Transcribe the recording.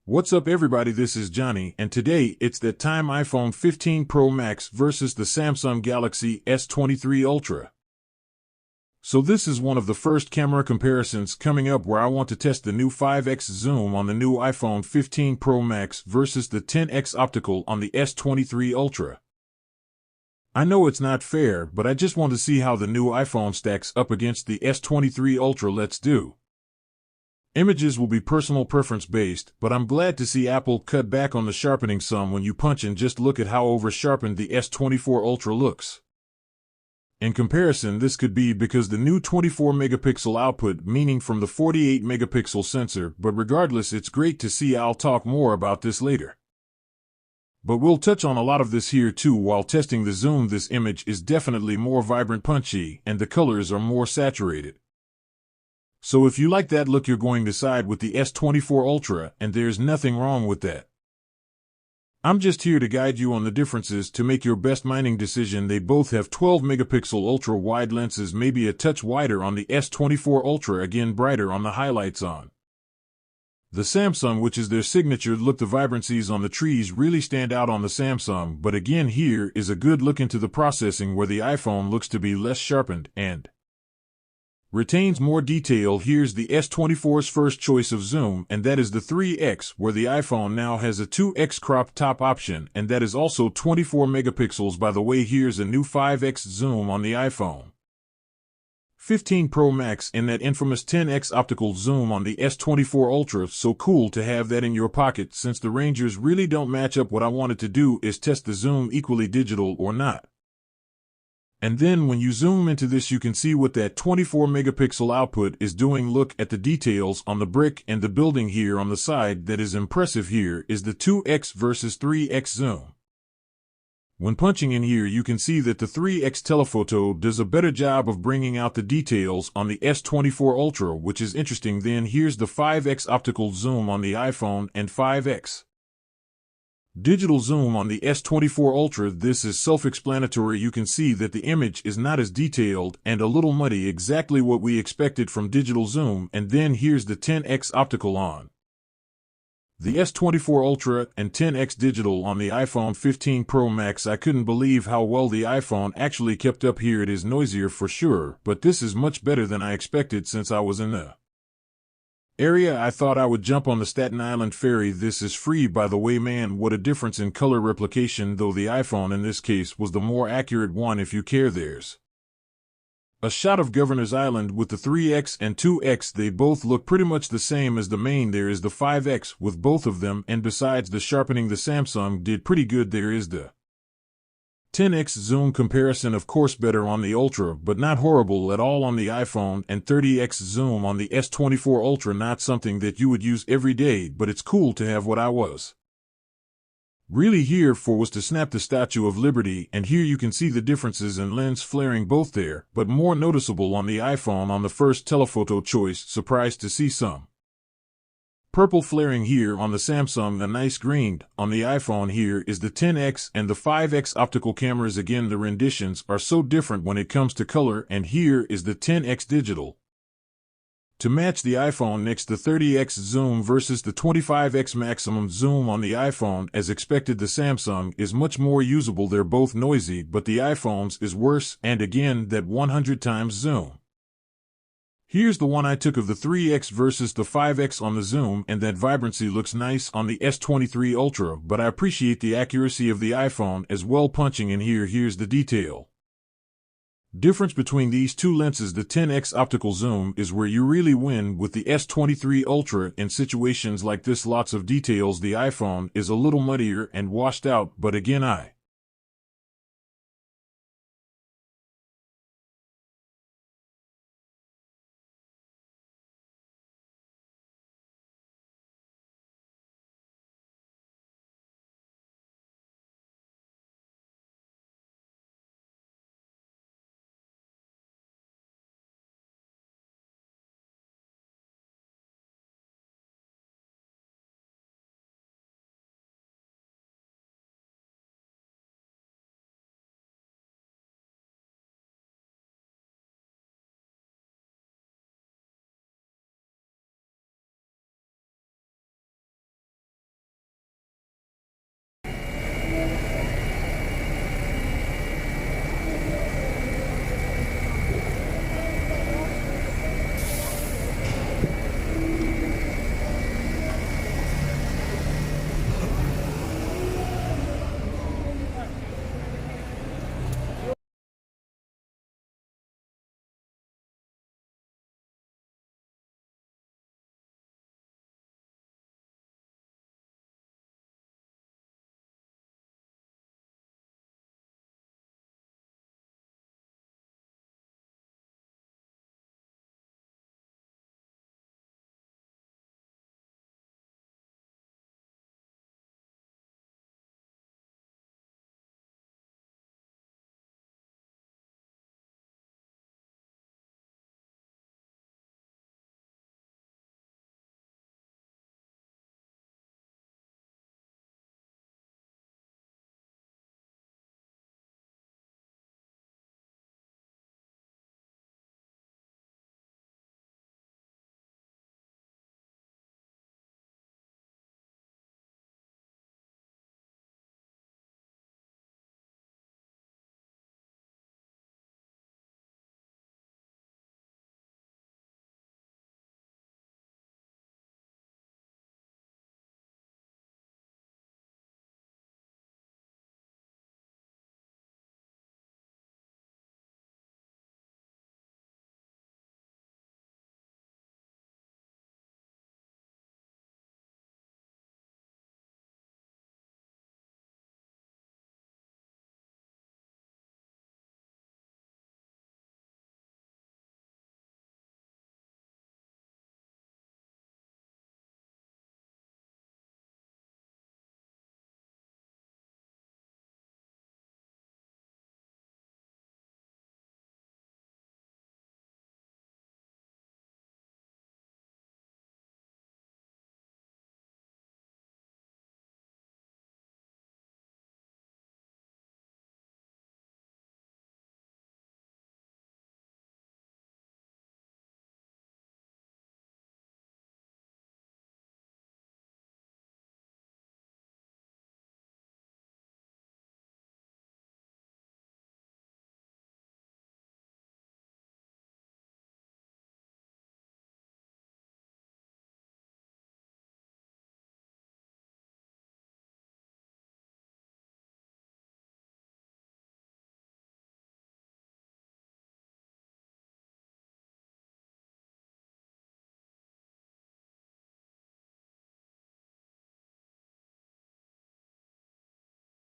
What's up everybody, this is Johnny, and today it's that time iPhone 15 Pro Max versus the Samsung Galaxy S23 Ultra. So this is one of the first camera comparisons coming up where I want to test the new 5x zoom on the new iPhone 15 Pro Max versus the 10x optical on the S23 Ultra. I know it's not fair, but I just want to see how the new iPhone stacks up against the S23 Ultra. Let's do. Images will be personal preference based, but I'm glad to see Apple cut back on the sharpening some when you punch, and just look at how over-sharpened the S24 Ultra looks. In comparison, this could be because the new 24-megapixel output, meaning from the 48-megapixel sensor, but regardless, it's great to see. I'll talk more about this later. But we'll touch on a lot of this here too while testing the zoom. This image is definitely more vibrant, punchy, and the colors are more saturated. So if you like that look, you're going to side with the S24 Ultra, and there's nothing wrong with that. I'm just here to guide you on the differences to make your best mining decision. They both have 12-megapixel ultra-wide lenses, maybe a touch wider on the S24 Ultra, again brighter on the highlights on the Samsung, which is their signature look. The vibrancies on the trees really stand out on the Samsung, but again, here is a good look into the processing where the iPhone looks to be less sharpened and retains more detail. Here's the S24's first choice of zoom, and that is the 3x, where the iPhone now has a 2x crop top option, and that is also 24 megapixels. By the way, here's a new 5x zoom on the iPhone 15 Pro Max and that infamous 10x optical zoom on the S24 Ultra. So cool to have that in your pocket. Since the Rangers really don't match up, what I wanted to do is test the zoom equally digital or not. And then when you zoom into this, you can see what that 24 megapixel output is doing. Look at the details on the brick and the building here on the side. That is impressive. Here is the 2x versus 3x zoom. When punching in here, you can see that the 3x telephoto does a better job of bringing out the details on the S24 Ultra, which is interesting. Then here's the 5x optical zoom on the iPhone and 5x digital zoom on the S24 Ultra. This is self-explanatory. You can see that the image is not as detailed and a little muddy, exactly what we expected from digital zoom. And then here's the 10x optical on the S24 Ultra and 10x digital on the iPhone 15 Pro Max. I couldn't believe how well the iPhone actually kept up here. It is noisier for sure, but this is much better than I expected. Since I was in the area, I thought I would jump on the Staten Island ferry. This is free, by the way. Man, what a difference in color replication, though the iPhone in this case was the more accurate one if you care. There's a shot of Governor's Island with the 3x and 2x. They both look pretty much the same as the main. There is the 5x with both of them, and besides the sharpening, the Samsung did pretty good. There is the 10x zoom comparison, of course better on the Ultra, but not horrible at all on the iPhone, and 30x zoom on the S24 Ultra. Not something that you would use every day, but it's cool to have. What I was really here for was to snap the Statue of Liberty, and here you can see the differences in lens flaring both there, but more noticeable on the iPhone on the first telephoto choice. Surprised to see some purple flaring here on the Samsung, a nice green on the iPhone. Here is the 10x and the 5x optical cameras. Again, the renditions are so different when it comes to color, and here is the 10x digital to match the iPhone. Next, the 30x zoom versus the 25x maximum zoom on the iPhone. As expected, the Samsung is much more usable. They're both noisy, but the iPhone's is worse, and again, that 100 times zoom. Here's the one I took of the 3x versus the 5x on the zoom, and that vibrancy looks nice on the S23 Ultra, but I appreciate the accuracy of the iPhone as well. Punching in here, here's the detail difference between these two lenses. The 10x optical zoom is where you really win with the S23 Ultra in situations like this. Lots of details. The iPhone is a little muddier and washed out, but again, I